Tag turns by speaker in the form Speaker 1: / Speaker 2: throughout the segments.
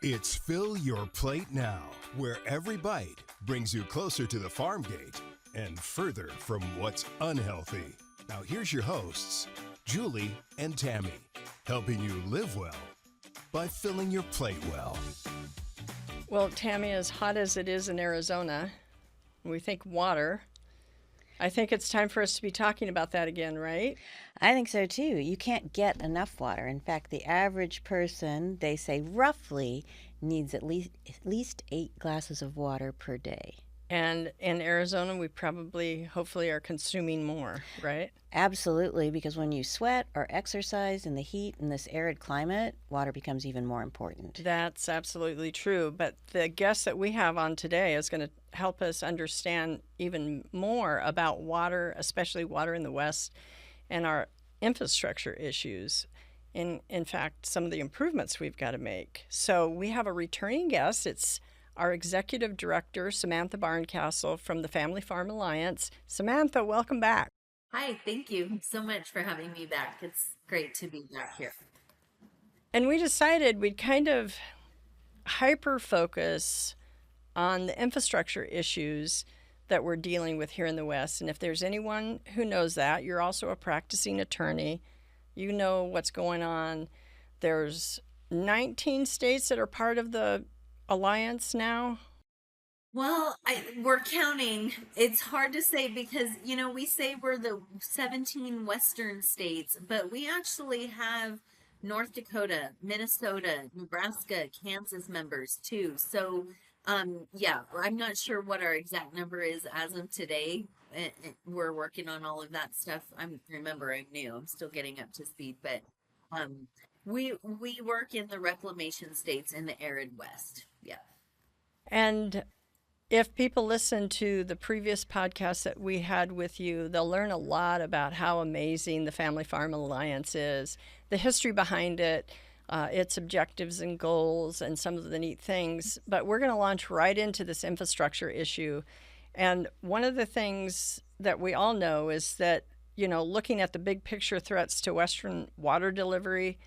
Speaker 1: It's Fill Your Plate Now, where every bite brings you closer to the farm gate and further from what's unhealthy. Now here's your hosts, Julie and Tammy, helping you live well by filling your plate well.
Speaker 2: Well, Tammy, as hot as it is in Arizona, we think water. I think it's time for us to be talking about that again, right?
Speaker 3: I think so too. You can't get enough water. In fact, the average person, they say roughly, needs at least 8 glasses of water per day.
Speaker 2: And in Arizona, we probably, hopefully, are consuming more, right?
Speaker 3: Absolutely, because when you sweat or exercise in the heat in this arid climate, water becomes even more important.
Speaker 2: That's absolutely true. But the guest that we have on today is going to help us understand even more about water, especially water in the West, and our infrastructure issues. In fact, some of the improvements we've got to make. So we have a returning guest. It's our executive director, Samantha Barncastle from the Family Farm Alliance. Samantha, welcome back.
Speaker 4: Hi, thank you so much for having me back. It's great to be back here.
Speaker 2: And we decided we'd kind of hyper-focus on the infrastructure issues that we're dealing with here in the West. And if there's anyone who knows that, you're also a practicing attorney. You know what's going on. There's 19 states that are part of the alliance now.
Speaker 4: Well, we're counting. It's hard to say because, we say we're the 17 Western states, but we actually have North Dakota, Minnesota, Nebraska, Kansas members too. So, yeah, I'm not sure what our exact number is as of today. We're working on all of that stuff. I'm new. I'm still getting up to speed, but we work in the reclamation states in the arid West. Yeah.
Speaker 2: And if people listen to the previous podcast that we had with you, they'll learn a lot about how amazing the Family Farm Alliance is, the history behind it, its objectives and goals, and some of the neat things. But we're going to launch right into this infrastructure issue. And one of the things that we all know is that, looking at the big picture threats to Western water delivery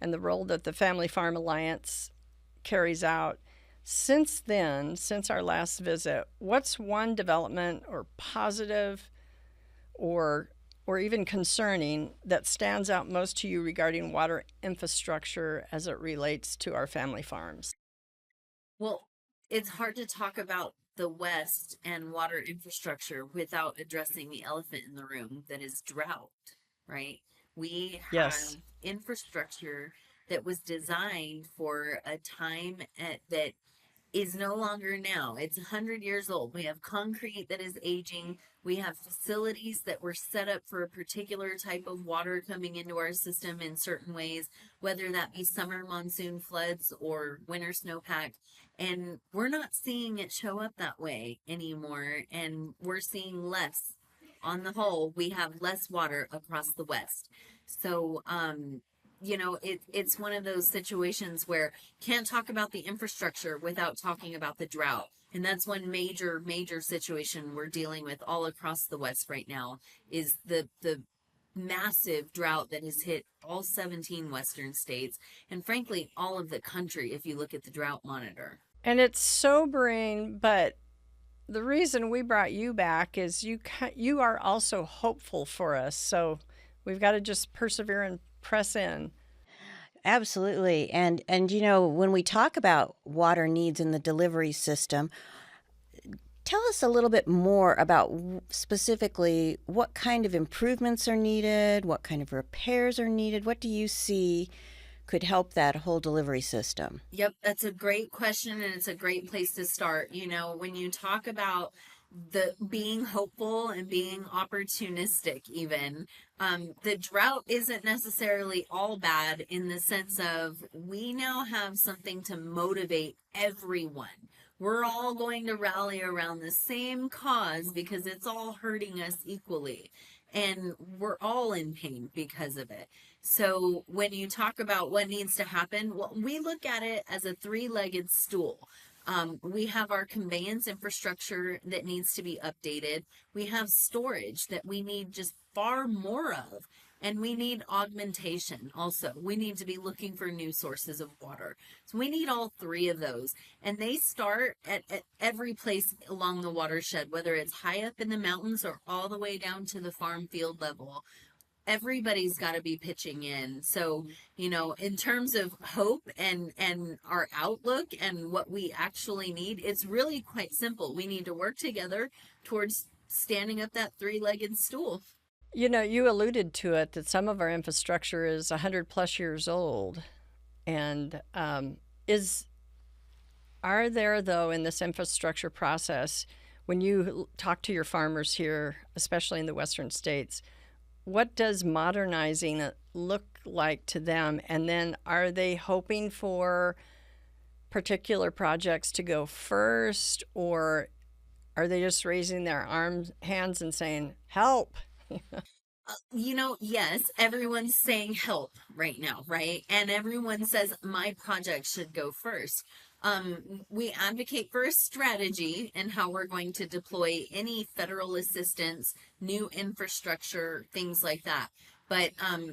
Speaker 2: and the role that the Family Farm Alliance carries out, since then, since our last visit, what's one development or positive or even concerning that stands out most to you regarding water infrastructure as it relates to our family farms?
Speaker 4: Well, it's hard to talk about the West and water infrastructure without addressing the elephant in the room that is drought, right? We have infrastructure that was designed for a time that is no longer now. It's 100 years old. We have concrete that is aging. We have facilities that were set up for a particular type of water coming into our system in certain ways, whether that be summer monsoon floods or winter snowpack. And we're not seeing it show up that way anymore. And we're seeing less. On the whole, we have less water across the West. So, it's one of those situations where can't talk about the infrastructure without talking about the drought. And that's one major situation we're dealing with all across the West right now is the massive drought that has hit all 17 Western states and frankly, all of the country if you look at the drought monitor.
Speaker 2: And it's sobering, but the reason we brought you back is you are also hopeful for us. So we've got to just persevere and press in.
Speaker 3: Absolutely. And when we talk about water needs in the delivery system, tell us a little bit more about specifically what kind of improvements are needed, what kind of repairs are needed. What do you see could help that whole delivery system?
Speaker 4: Yep, that's a great question, and it's a great place to start. When you talk about the being hopeful and being opportunistic even, the drought isn't necessarily all bad in the sense of we now have something to motivate everyone. We're all going to rally around the same cause because it's all hurting us equally. And we're all in pain because of it. So when you talk about what needs to happen, well, we look at it as a 3-legged stool. We have our conveyance infrastructure that needs to be updated. We have storage that we need just far more of. and we need augmentation also. We need to be looking for new sources of water. So we need all three of those. And they start at every place along the watershed, whether it's high up in the mountains or all the way down to the farm field level. Everybody's got to be pitching in. So, you know, in terms of hope and our outlook and what we actually need, it's really quite simple. We need to work together towards standing up that three-legged stool.
Speaker 2: You know, you alluded to it that some of our infrastructure is 100 plus years old. And are there, though, in this infrastructure process, when you talk to your farmers here, especially in the western states, what does modernizing look like to them? And then are they hoping for particular projects to go first, or are they just raising their hands and saying, help?
Speaker 4: You know, yes, everyone's saying help right now, right? And everyone says my project should go first. We advocate for a strategy and how we're going to deploy any federal assistance, new infrastructure, things like that. But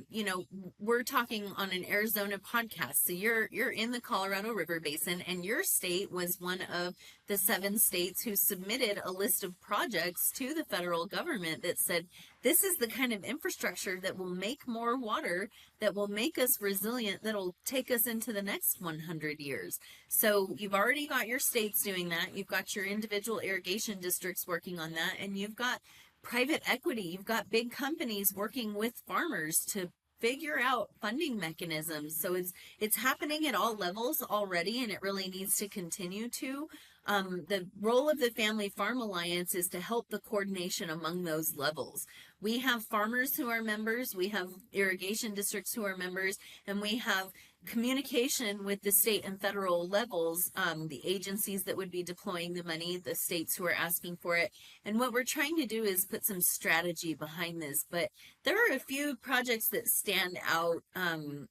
Speaker 4: you know, we're talking on an Arizona podcast. So you're in the Colorado River Basin, and your state was one of the 7 states who submitted a list of projects to the federal government that said, this is the kind of infrastructure that will make more water, that will make us resilient, that'll take us into the next 100 years. So you've already got your states doing that. You've got your individual irrigation districts working on that, and you've got private equity. You've got big companies working with farmers to figure out funding mechanisms. So it's happening at all levels already, and it really needs to continue to. The role of the Family Farm Alliance is to help the coordination among those levels. We have farmers who are members, we have irrigation districts who are members, and we have communication with the state and federal levels, the agencies that would be deploying the money, the states who are asking for it. And what we're trying to do is put some strategy behind this. But there are a few projects that stand out.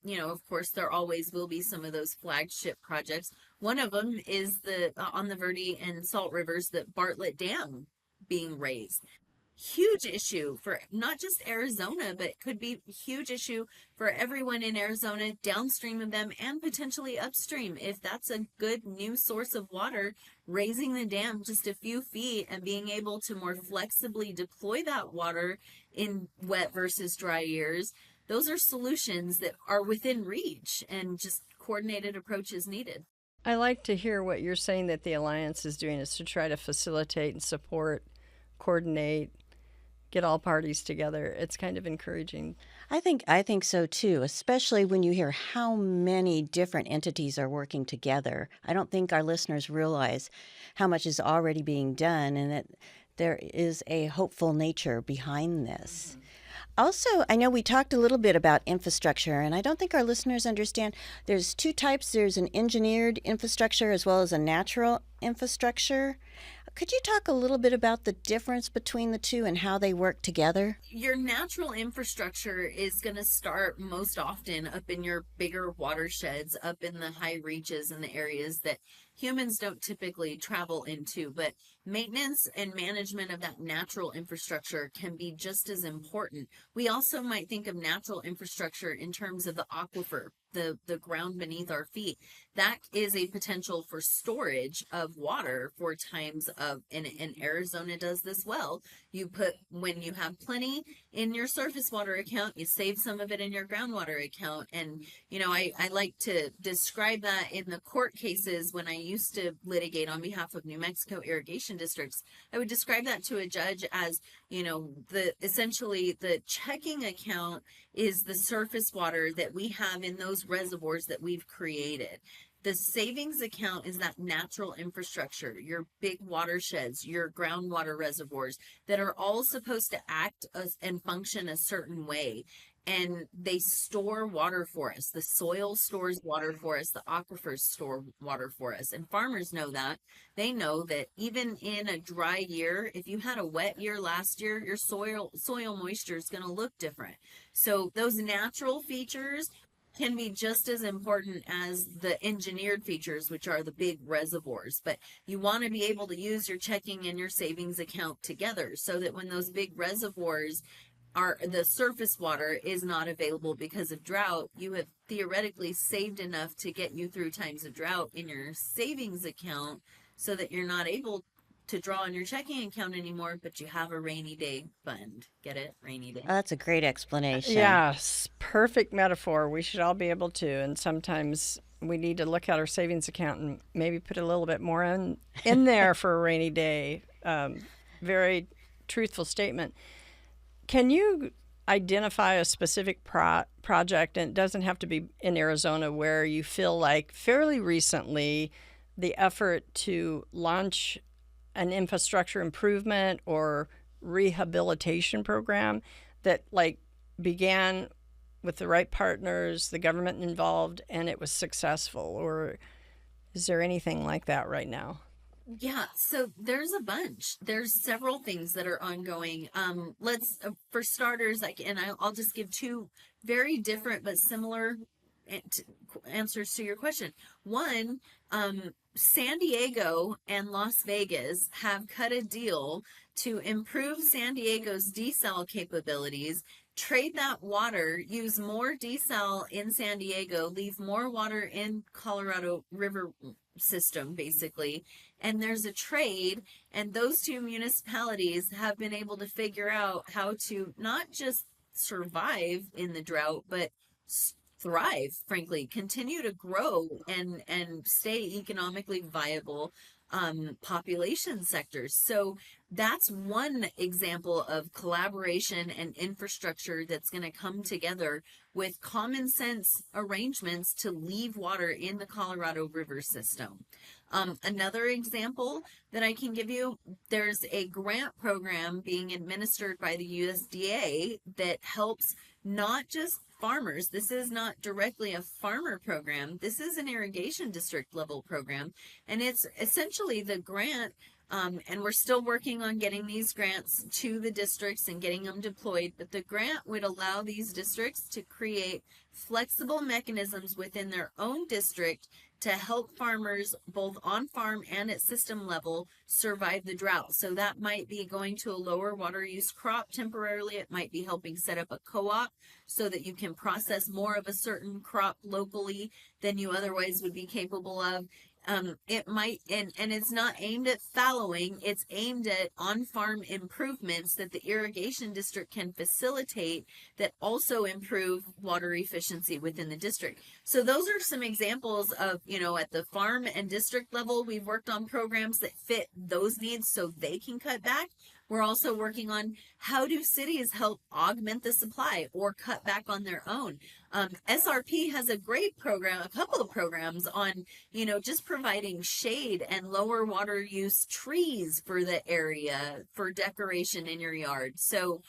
Speaker 4: You know, of course, there always will be some of those flagship projects. One of them is the on the Verde and Salt Rivers, the Bartlett Dam being raised. Huge issue for not just Arizona, but could be a huge issue for everyone in Arizona downstream of them and potentially upstream. If that's a good new source of water, raising the dam just a few feet and being able to more flexibly deploy that water in wet versus dry years, those are solutions that are within reach, and just coordinated approach is needed.
Speaker 2: I like to hear what you're saying that the Alliance is doing is to try to facilitate and support, coordinate, get all parties together. It's kind of encouraging.
Speaker 3: I think so too, especially when you hear how many different entities are working together. I don't think our listeners realize how much is already being done, and that there is a hopeful nature behind this. Mm-hmm. Also, I know we talked a little bit about infrastructure, and I don't think our listeners understand. There's 2 types. There's an engineered infrastructure as well as a natural infrastructure. Could you talk a little bit about the difference between the two and how they work together?
Speaker 4: Your natural infrastructure is going to start most often up in your bigger watersheds, up in the high reaches and the areas that humans don't typically travel into. But maintenance and management of that natural infrastructure can be just as important. We also might think of natural infrastructure in terms of the aquifer, the ground beneath our feet. That is a potential for storage of water for times of, and Arizona does this well. You put, when you have plenty in your surface water account, you save some of it in your groundwater account. And, you know, I like to describe that in the court cases when I used to litigate on behalf of New Mexico irrigation districts. I would describe that to a judge as, you know, essentially the checking account is the surface water that we have in those reservoirs that we've created. The savings account is that natural infrastructure, your big watersheds, your groundwater reservoirs that are all supposed to act and function a certain way. And they store water for us. The soil stores water for us. The aquifers store water for us. And farmers know that. They know that even in a dry year, if you had a wet year last year, your soil moisture is going to look different. So those natural features can be just as important as the engineered features, which are the big reservoirs. But you want to be able to use your checking and your savings account together so that when those big reservoirs the surface water is not available because of drought, you have theoretically saved enough to get you through times of drought in your savings account so that you're not able to draw on your checking account anymore, but you have a rainy day fund. Get it? Rainy day.
Speaker 3: Oh, that's a great explanation.
Speaker 2: Yes, perfect metaphor. We should all be able to. And sometimes we need to look at our savings account and maybe put a little bit more in there for a rainy day. Very truthful statement. Can you identify a specific project, and it doesn't have to be in Arizona, where you feel like fairly recently the effort to launch an infrastructure improvement or rehabilitation program that like began with the right partners, the government involved, and it was successful? Or is there anything like that right now?
Speaker 4: Yeah, so there's a bunch. There's several things that are ongoing. Let's for starters, I'll just give two very different but similar answers to your question. One, San Diego and Las Vegas have cut a deal to improve San Diego's desal capabilities, trade that water, use more desal in San Diego, leave more water in Colorado River system, basically. And there's a trade, and those two municipalities have been able to figure out how to not just survive in the drought, but thrive, frankly, continue to grow and stay economically viable population sectors. So that's one example of collaboration and infrastructure that's going to come together with common sense arrangements to leave water in the Colorado River system. Another example that I can give you, there's a grant program being administered by the USDA that helps not just farmers. This is not directly a farmer program. This is an irrigation district level program. And it's essentially the grant, and we're still working on getting these grants to the districts and getting them deployed, but the grant would allow these districts to create flexible mechanisms within their own district to help farmers both on farm and at system level survive the drought. So that might be going to a lower water use crop temporarily. It might be helping set up a co-op so that you can process more of a certain crop locally than you otherwise would be capable of. It might, and it's not aimed at fallowing, it's aimed at on-farm improvements that the irrigation district can facilitate that also improve water efficiency within the district. So those are some examples of, at the farm and district level, we've worked on programs that fit those needs so they can cut back. We're also working on how do cities help augment the supply or cut back on their own. SRP has a great program, a couple of programs on, just providing shade and lower water use trees for the area for decoration in your yard. So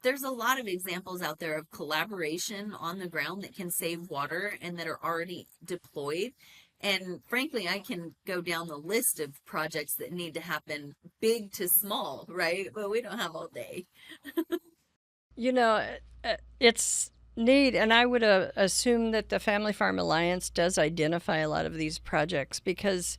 Speaker 4: there's a lot of examples out there of collaboration on the ground that can save water and that are already deployed. And frankly, I can go down the list of projects that need to happen, big to small, right? But we don't have all day.
Speaker 2: It's neat. And I would assume that the Family Farm Alliance does identify a lot of these projects because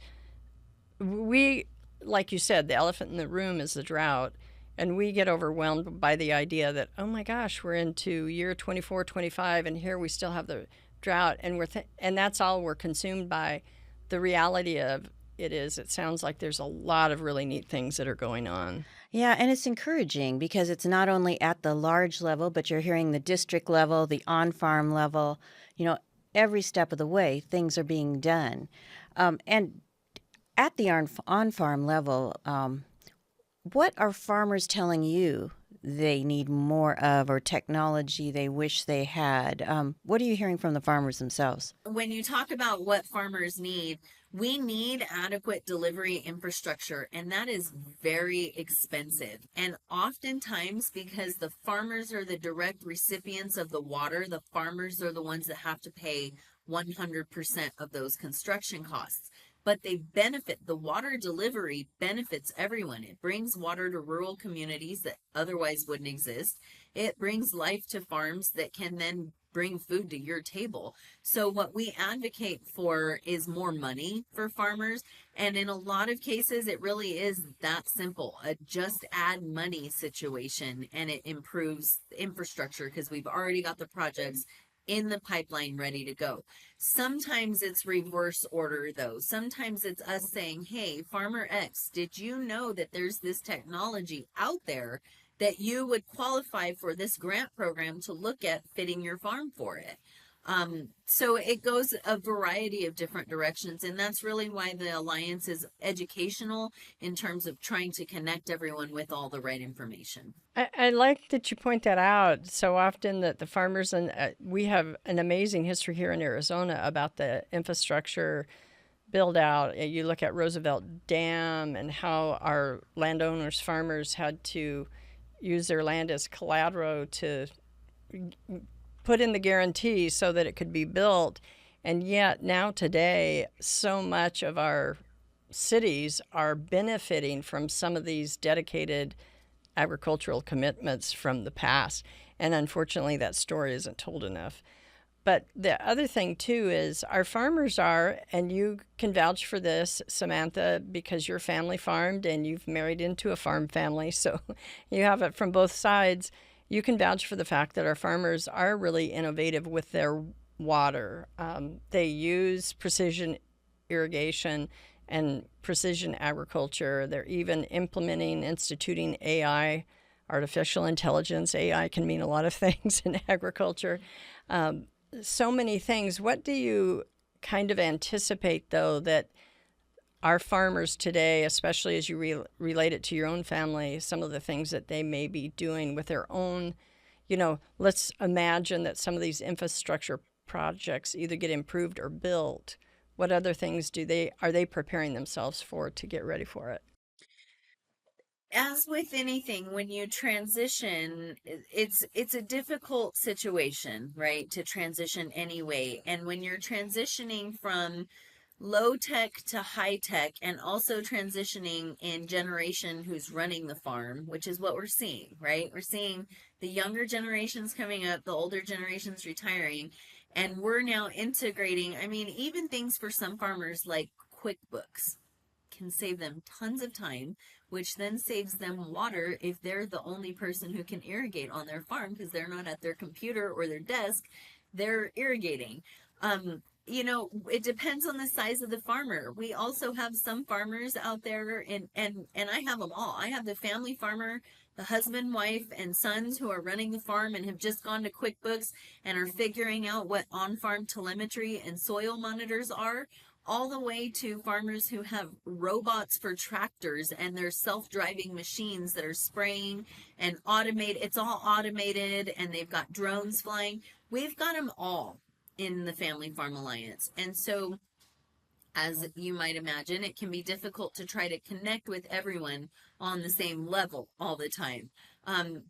Speaker 2: we, like you said, the elephant in the room is the drought. And we get overwhelmed by the idea that, oh my gosh, we're into year 24, 25, and here we still have the drought, and and that's all we're consumed by. The reality of it sounds like there's a lot of really neat things that are going on.
Speaker 3: Yeah, and it's encouraging because it's not only at the large level, but you're hearing the district level, the on-farm level. Every step of the way, things are being done. And at the on-farm level, what are farmers telling you they need more of, or technology they wish they had? What are you hearing from the farmers themselves?
Speaker 4: When you talk about what farmers need, we need adequate delivery infrastructure, and that is very expensive. And oftentimes, because the farmers are the direct recipients of the water, the farmers are the ones that have to pay 100% of those construction costs. But the water delivery benefits everyone. It brings water to rural communities that otherwise wouldn't exist. It brings life to farms that can then bring food to your table. So what we advocate for is more money for farmers. And in a lot of cases, it really is that simple, a just add money situation, and it improves infrastructure because we've already got the projects in the pipeline ready to go. Sometimes it's reverse order though. Sometimes it's us saying, hey, Farmer X, did you know that there's this technology out there that you would qualify for this grant program to look at fitting your farm for it? So it goes a variety of different directions, and that's really why the Alliance is educational in terms of trying to connect everyone with all the right information.
Speaker 2: I like that you point that out so often, that the farmers, and we have an amazing history here in Arizona about the infrastructure build out. You look at Roosevelt Dam and how our landowners, farmers had to use their land as collateral to put in the guarantee so that it could be built. And yet now today, so much of our cities are benefiting from some of these dedicated agricultural commitments from the past. And unfortunately, that story isn't told enough. But the other thing, too, is our farmers are, and you can vouch for this, Samantha, because you're family farmed and you've married into a farm family, so you have it from both sides. You can vouch for the fact that our farmers are really innovative with their water. They use precision irrigation and precision agriculture. They're even instituting AI, artificial intelligence. AI can mean a lot of things in agriculture. So many things. What do you kind of anticipate, though, that our farmers today, especially as you relate it to your own family, some of the things that they may be doing with their own, let's imagine that some of these infrastructure projects either get improved or built. What other things are they preparing themselves for to get ready for it?
Speaker 4: As with anything, when you transition, it's a difficult situation, right? To transition anyway. And when you're transitioning from low tech to high tech, and also transitioning in generation who's running the farm, which is what we're seeing, right? We're seeing the younger generations coming up, the older generations retiring, and we're now integrating. I mean, even things for some farmers like QuickBooks can save them tons of time, which then saves them water if they're the only person who can irrigate on their farm because they're not at their computer or their desk, they're irrigating. It depends on the size of the farmer. We also have some farmers out there, and I have them all. I have the family farmer, the husband, wife, and sons who are running the farm and have just gone to QuickBooks and are figuring out what on-farm telemetry and soil monitors are, all the way to farmers who have robots for tractors and their self-driving machines that are spraying and automated. It's all automated, and they've got drones flying. We've got them all in the Family Farm Alliance. And so, as you might imagine, it can be difficult to try to connect with everyone on the same level all the time.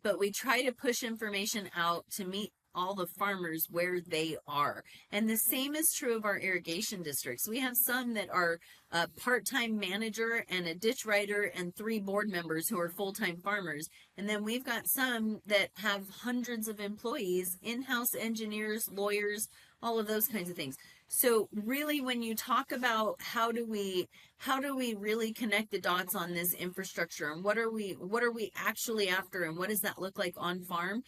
Speaker 4: But we try to push information out to meet all the farmers where they are. And the same is true of our irrigation districts. We have some that are a part-time manager and a ditch writer and 3 board members who are full-time farmers. And then we've got some that have hundreds of employees, in-house engineers, lawyers, all of those kinds of things. So really, when you talk about how do we really connect the dots on this infrastructure, and what are we actually after, and what does that look like on farm?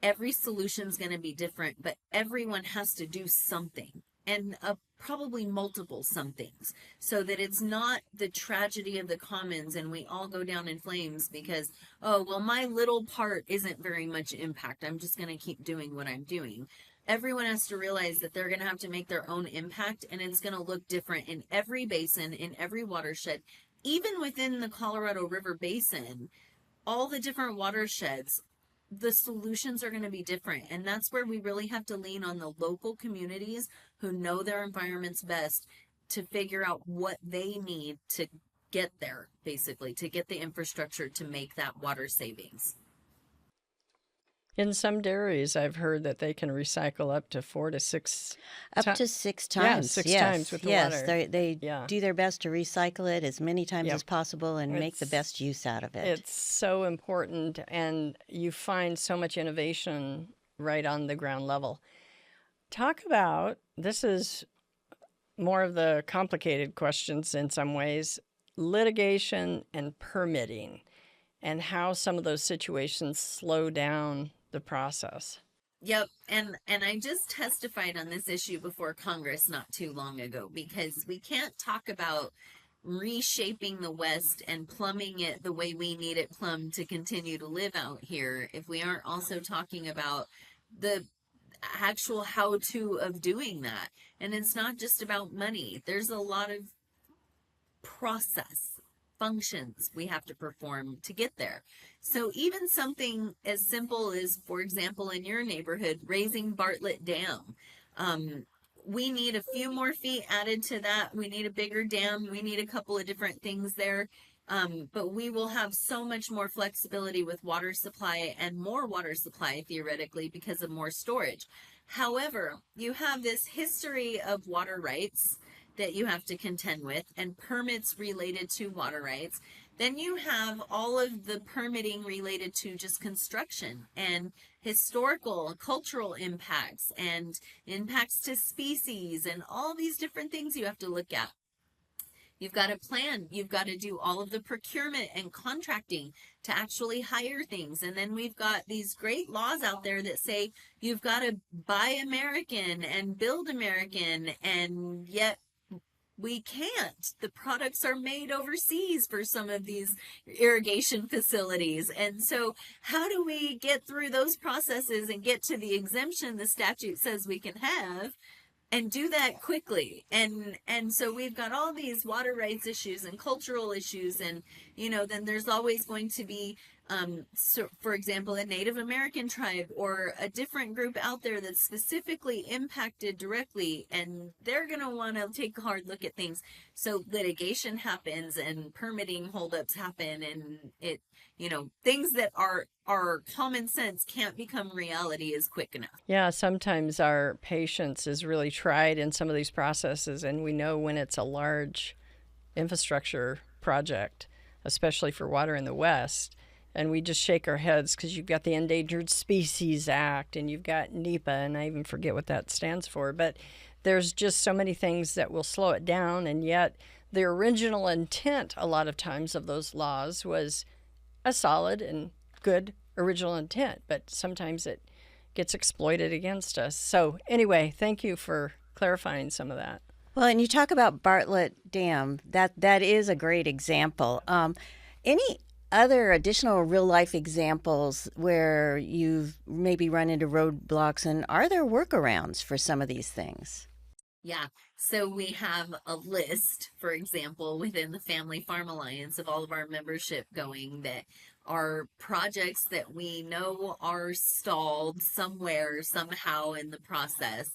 Speaker 4: Every solution is going to be different, but everyone has to do something, and probably multiple somethings, so that it's not the tragedy of the commons and we all go down in flames because, oh, well, my little part isn't very much impact. I'm just going to keep doing what I'm doing. Everyone has to realize that they're going to have to make their own impact, and it's going to look different in every basin, in every watershed, even within the Colorado River Basin, all the different watersheds. The solutions are going to be different, and that's where we really have to lean on the local communities who know their environments best to figure out what they need to get there, basically, to get the infrastructure to make that water savings.
Speaker 2: In some dairies, I've heard that they can recycle up to 4 to 6
Speaker 3: to 6 times.
Speaker 2: Yeah, 6 times with the water.
Speaker 3: Yes, they do their best to recycle it as many times as possible and make the
Speaker 2: It's-
Speaker 3: best use out of it.
Speaker 2: It's so important, and you find so much innovation right on the ground level. Talk about, this is more of the complicated questions in some ways, litigation and permitting, and how some of those situations slow down the process.
Speaker 4: Yep, and I just testified on this issue before Congress not too long ago, because we can't talk about reshaping the West and plumbing it the way we need it plumbed to continue to live out here if we aren't also talking about the actual how-to of doing that. And it's not just about money. There's a lot of process functions we have to perform to get there. So even something as simple as, for example, in your neighborhood, raising Bartlett Dam, we need a few more feet added to that. We need a bigger dam. We need a couple of different things there. But we will have so much more flexibility with water supply and more water supply theoretically because of more storage. However, you have this history of water rights that you have to contend with and permits related to water rights. Then you have all of the permitting related to just construction and historical, cultural impacts and impacts to species and all these different things you have to look at. You've got to plan. You've got to do all of the procurement and contracting to actually hire things. And then we've got these great laws out there that say you've got to buy American and build American, and yet we can't. The products are made overseas for some of these irrigation facilities. And so how do we get through those processes and get to the exemption the statute says we can have and do that quickly? And so we've got all these water rights issues and cultural issues, and then there's always going to be so for example, a Native American tribe or a different group out there that's specifically impacted directly, and they're going to want to take a hard look at things. So litigation happens and permitting holdups happen, and things that are common sense can't become reality as quick enough.
Speaker 2: Yeah, sometimes our patience is really tried in some of these processes, and we know when it's a large infrastructure project, especially for water in the West. And we just shake our heads because you've got the Endangered Species Act and you've got NEPA, and I even forget what that stands for. But there's just so many things that will slow it down. And yet the original intent a lot of times of those laws was a solid and good original intent, but sometimes it gets exploited against us. So anyway, thank you for clarifying some of that.
Speaker 3: Well, and you talk about Bartlett Dam. That is a great example. Any other additional real life examples where you've maybe run into roadblocks, and are there workarounds for some of these things?
Speaker 4: Yeah, so we have a list, for example, within the Family Farm Alliance of all of our membership going that are projects that we know are stalled somewhere, somehow in the process.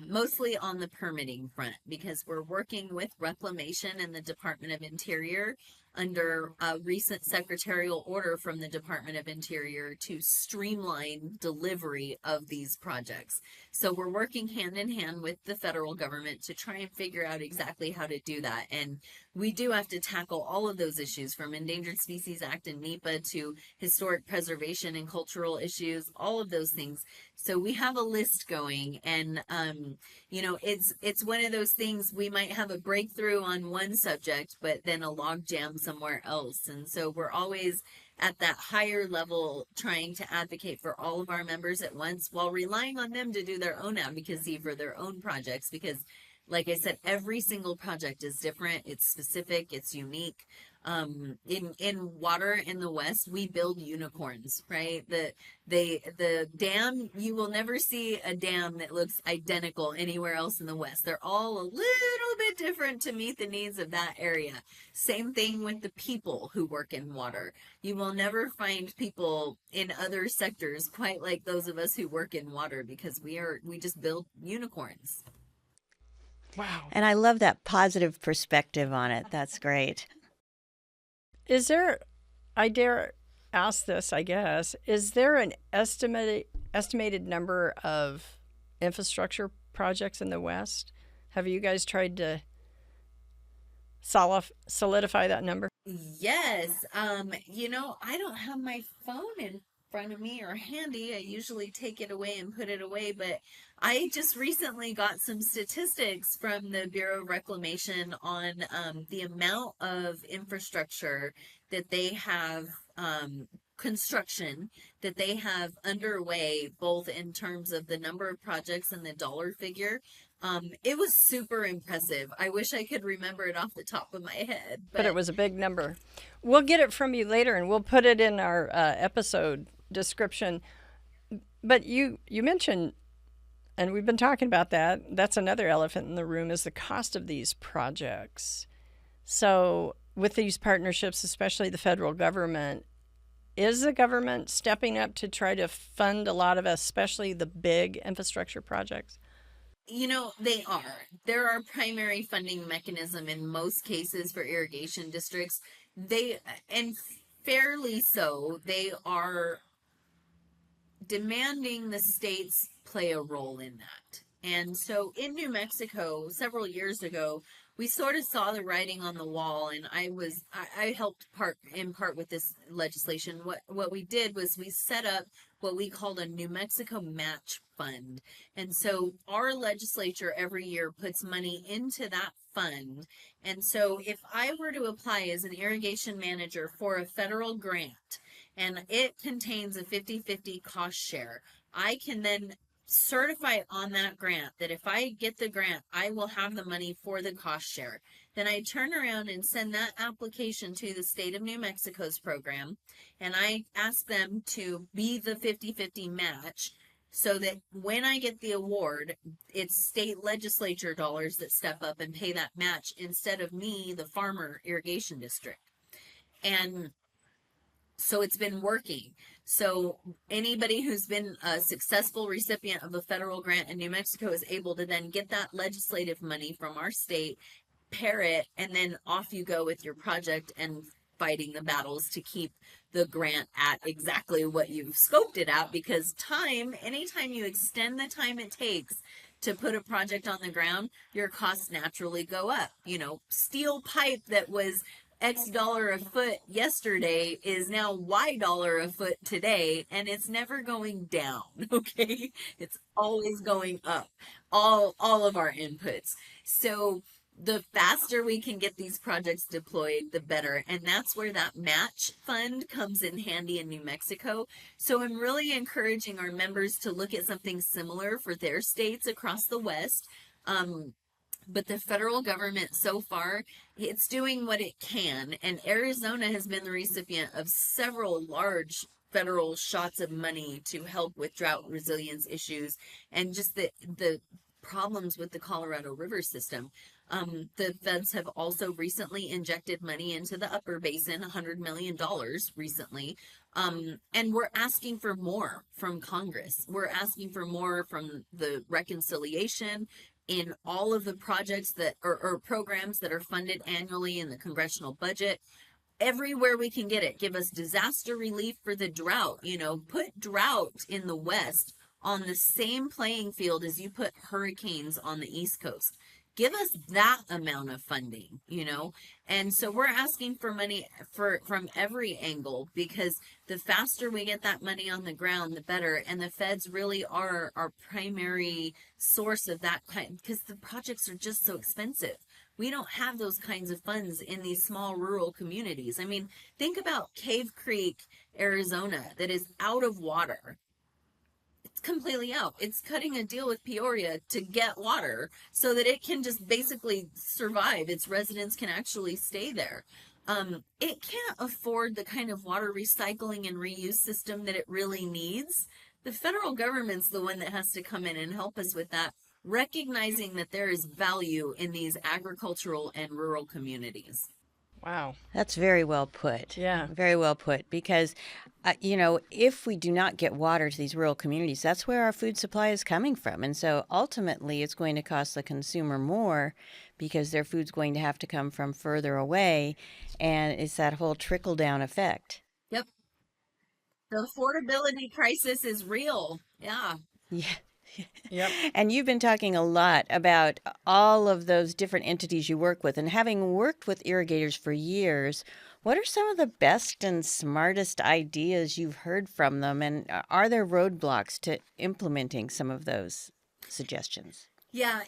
Speaker 4: Mostly on the permitting front, because we're working with Reclamation and the Department of Interior under a recent secretarial order from the Department of Interior to streamline delivery of these projects. So we're working hand in hand with the federal government to try and figure out exactly how to do that. And we do have to tackle all of those issues, from Endangered Species Act and NEPA to historic preservation and cultural issues, all of those things. So we have a list going, and it's one of those things. We might have a breakthrough on one subject, but then a log jam somewhere else. And so we're always at that higher level trying to advocate for all of our members at once, while relying on them to do their own advocacy for their own projects, because like I said, every single project is different. It's specific. It's unique. In water in the West, we build unicorns, right? The dam, you will never see a dam that looks identical anywhere else in the West. They're all a little bit different to meet the needs of that area. Same thing with the people who work in water. You will never find people in other sectors quite like those of us who work in water, because we just build unicorns.
Speaker 2: Wow.
Speaker 3: And I love that positive perspective on it. That's great.
Speaker 2: Is there, I dare ask this, I guess, is there an estimated number of infrastructure projects in the West? Have you guys tried to solidify that number?
Speaker 4: Yes. I don't have my phone in front of me or handy. I usually take it away and put it away, but I just recently got some statistics from the Bureau of Reclamation on the amount of infrastructure that they have, construction that they have underway, both in terms of the number of projects and the dollar figure. It was super impressive. I wish I could remember it off the top of my head,
Speaker 2: but it was a big number. We'll get it from you later, and we'll put it in our episode description. But you mentioned, and we've been talking about that, that's another elephant in the room, is the cost of these projects. So with these partnerships, especially the federal government, is the government stepping up to try to fund a lot of, especially the big infrastructure projects?
Speaker 4: You know, they are. They're our primary funding mechanism in most cases for irrigation districts. And fairly so, they are demanding the states play a role in that. And so in New Mexico, several years ago, we sort of saw the writing on the wall, and I helped in part with this legislation. What we did was we set up what we called a New Mexico match fund. And so our legislature every year puts money into that fund. And so if I were to apply as an irrigation manager for a federal grant, and it contains a 50-50 cost share, I can then certify on that grant that if I get the grant, I will have the money for the cost share. Then I turn around and send that application to the state of New Mexico's program, and I ask them to be the 50-50 match, so that when I get the award, it's state legislature dollars that step up and pay that match instead of me, the farmer irrigation district. And so it's been working. So anybody who's been a successful recipient of a federal grant in New Mexico is able to then get that legislative money from our state, pair it, and then off you go with your project and fighting the battles to keep the grant at exactly what you've scoped it out. Because anytime you extend the time it takes to put a project on the ground, your costs naturally go up. You know, steel pipe that was X dollar a foot yesterday is now Y dollar a foot today, and it's never going down. Okay, it's always going up, all of our inputs. So the faster we can get these projects deployed, the better. And that's where that match fund comes in handy in New Mexico. So I'm really encouraging our members to look at something similar for their states across the West. But the federal government so far, it's doing what it can. And Arizona has been the recipient of several large federal shots of money to help with drought resilience issues and just the problems with the Colorado River system. The feds have also recently injected money into the upper basin, $100 million recently. And we're asking for more from Congress. We're asking for more from the reconciliation in all of the projects that or programs that are funded annually in the congressional budget. Everywhere we can get it. Give us disaster relief for the drought. You know, put drought in the West on the same playing field as you put hurricanes on the East Coast. Give us that amount of funding, you know? And so we're asking for money from every angle, because the faster we get that money on the ground, the better. And the feds really are our primary source of that kind, because the projects are just so expensive. We don't have those kinds of funds in these small rural communities. I mean, think about Cave Creek, Arizona, that is out of water. It's completely out. It's cutting a deal with Peoria to get water so that it can just basically survive. Its residents can actually stay there. It can't afford the kind of water recycling and reuse system that it really needs. The federal government's the one that has to come in and help us with that, recognizing that there is value in these agricultural and rural communities.
Speaker 2: Wow.
Speaker 3: That's very well put.
Speaker 2: Yeah.
Speaker 3: Very well put. Because, if we do not get water to these rural communities, that's where our food supply is coming from. And so ultimately it's going to cost the consumer more because their food's going to have to come from further away. And it's that whole trickle down effect.
Speaker 4: Yep. The affordability crisis is real. Yeah.
Speaker 3: Yeah.
Speaker 2: Yep.
Speaker 3: And you've been talking a lot about all of those different entities you work with. And having worked with irrigators for years, what are some of the best and smartest ideas you've heard from them? And are there roadblocks to implementing some of those suggestions?
Speaker 4: Yeah,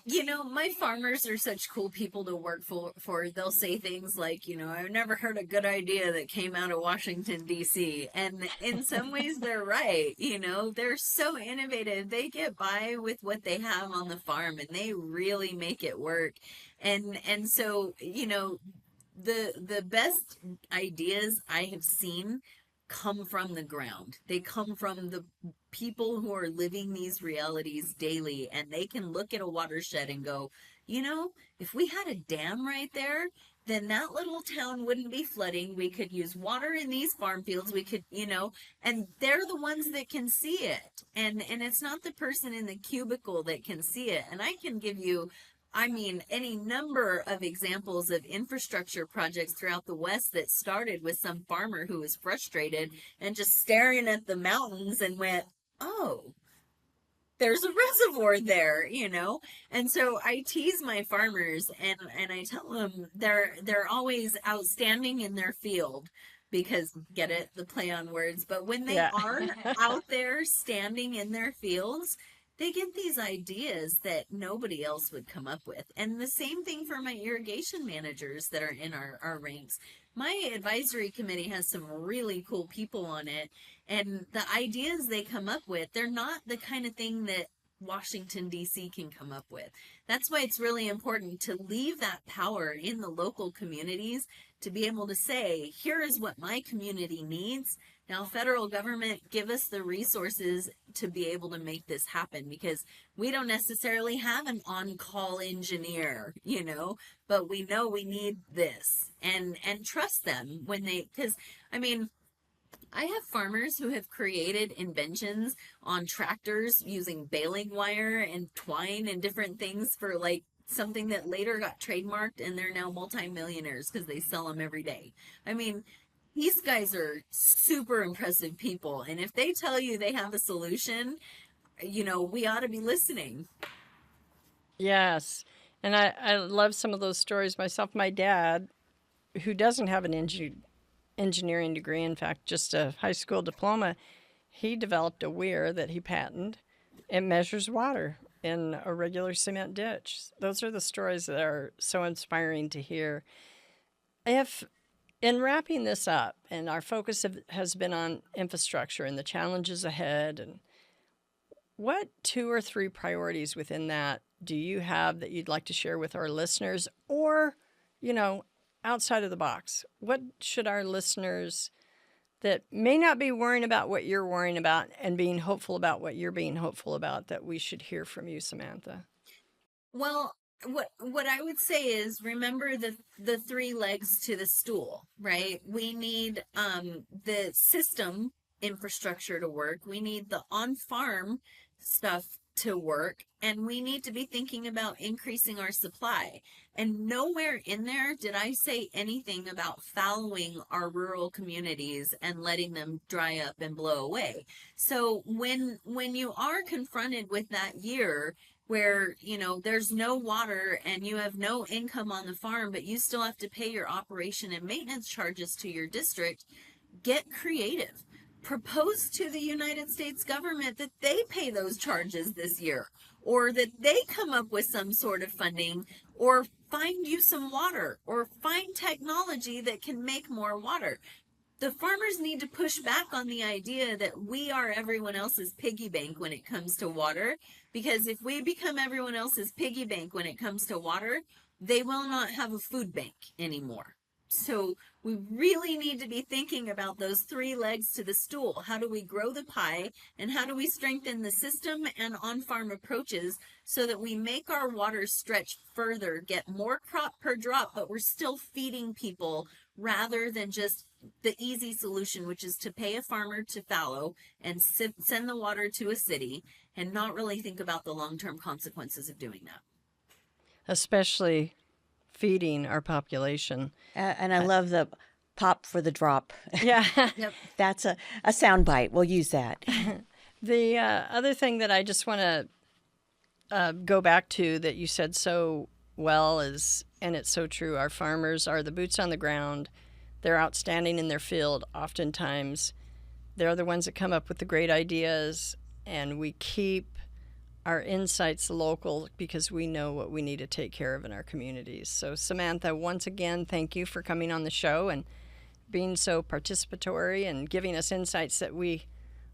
Speaker 4: my farmers are such cool people to work for. They'll say things like, I've never heard a good idea that came out of Washington, D.C. And in some ways, they're right. They're so innovative. They get by with what they have on the farm and they really make it work. And so, the best ideas I have seen come from the ground. They come from the people who are living these realities daily, and they can look at a watershed and go, if we had a dam right there, then that little town wouldn't be flooding. We could use water in these farm fields. We could, and they're the ones that can see it. And it's not the person in the cubicle that can see it. And I can give you any number of examples of infrastructure projects throughout the West that started with some farmer who was frustrated and just staring at the mountains and went, oh, there's a reservoir there, And so I tease my farmers and I tell them they're always outstanding in their field because, get it, the play on words. But when they are out there standing in their fields, they get these ideas that nobody else would come up with. And the same thing for my irrigation managers that are in our ranks. My advisory committee has some really cool people on it. And the ideas they come up with, they're not the kind of thing that Washington, D.C. can come up with. That's why it's really important to leave that power in the local communities to be able to say, here is what my community needs. Now, federal government, give us the resources to be able to make this happen, because we don't necessarily have an on-call engineer, but we know we need this, and trust them when because I have farmers who have created inventions on tractors using baling wire and twine and different things for something that later got trademarked, and they're now multimillionaires because they sell them every day. These guys are super impressive people. And if they tell you they have a solution, we ought to be listening.
Speaker 2: Yes. And I love some of those stories myself. My dad, who doesn't have an engineering degree, in fact, just a high school diploma, he developed a weir that he patented. It measures water in a regular cement ditch. Those are the stories that are so inspiring to hear. In wrapping this up, and our focus has been on infrastructure and the challenges ahead, and what 2 or 3 priorities within that do you have that you'd like to share with our listeners, or, outside of the box? What should our listeners that may not be worrying about what you're worrying about and being hopeful about what you're being hopeful about, that we should hear from you, Samantha?
Speaker 4: Well, what I would say is, remember the 3 legs to the stool, right? We need the system infrastructure to work. We need the on-farm stuff to work, and we need to be thinking about increasing our supply. And nowhere in there did I say anything about fallowing our rural communities and letting them dry up and blow away. So when you are confronted with that year where, there's no water and you have no income on the farm, but you still have to pay your operation and maintenance charges to your district, get creative. Propose to the United States government that they pay those charges this year, or that they come up with some sort of funding, or find you some water, or find technology that can make more water. The farmers need to push back on the idea that we are everyone else's piggy bank when it comes to water, because if we become everyone else's piggy bank when it comes to water, they will not have a food bank anymore. So we really need to be thinking about those 3 legs to the stool. How do we grow the pie, and how do we strengthen the system and on-farm approaches so that we make our water stretch further, get more crop per drop, but we're still feeding people, rather than just the easy solution, which is to pay a farmer to fallow and send the water to a city and not really think about the long-term consequences of doing that.
Speaker 2: Especially feeding our population.
Speaker 3: And I love the pop for the drop.
Speaker 2: Yeah.
Speaker 4: Yep.
Speaker 3: That's a sound bite. We'll use that.
Speaker 2: The other thing that I just want to go back to that you said so well is, and it's so true, our farmers are the boots on the ground. They're outstanding in their field. Oftentimes, they're the ones that come up with the great ideas, and we keep our insights local because we know what we need to take care of in our communities. So Samantha, once again, thank you for coming on the show and being so participatory and giving us insights that we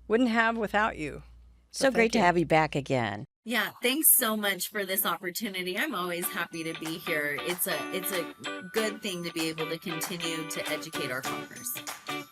Speaker 2: wouldn't have without you.
Speaker 3: So great to have you back again.
Speaker 4: Yeah, thanks so much for this opportunity. I'm always happy to be here. It's a good thing to be able to continue to educate our farmers.